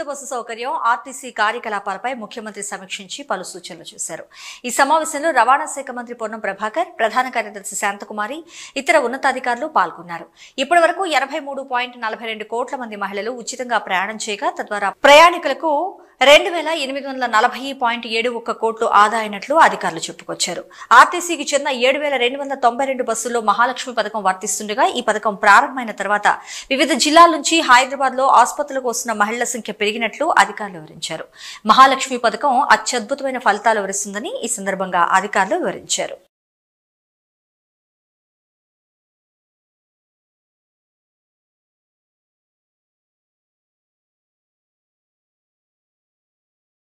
Bus సౌకర్యం, RTC కార్యకలాపాలపై ముఖ్యమంత్రి సమీక్షించి పలు సూచనలు చేశారు. ఈ సమావేశంలో రవాణా శాఖ మంత్రి పొన్నం ప్రభాకర్, ప్రధాన కార్యదర్శి శాంతకుమారి, ఇతర ఉన్నతాధికారులు పాల్గొన్నారు. ఇప్పటి వరకు 83.42 కోట్ల మంది మహిళలు ఉచితంగా ప్రయాణం చేయగా తద్వారా ప్రయాణికులకు 2840.71 కోట్లు ఆదా అయినట్లు అధికారులు చెప్పుకొచ్చారు. ఆర్టీసీకి చెందిన 7292 బస్సుల్లో మహాలక్ష్మి పథకం వర్తిస్తుండగా ఈ పథకం ప్రారంభమైన తర్వాత వివిధ జిల్లాల నుంచి హైదరాబాద్ లో ఆసుపత్రులకు వస్తున్న మహిళల సంఖ్య పెరిగినట్లు అధికారులు వివరించారు. మహాలక్ష్మి పథకం అత్యద్భుతమైన ఫలితాలు వరిస్తుందని ఈ సందర్భంగా అధికారులు వివరించారు.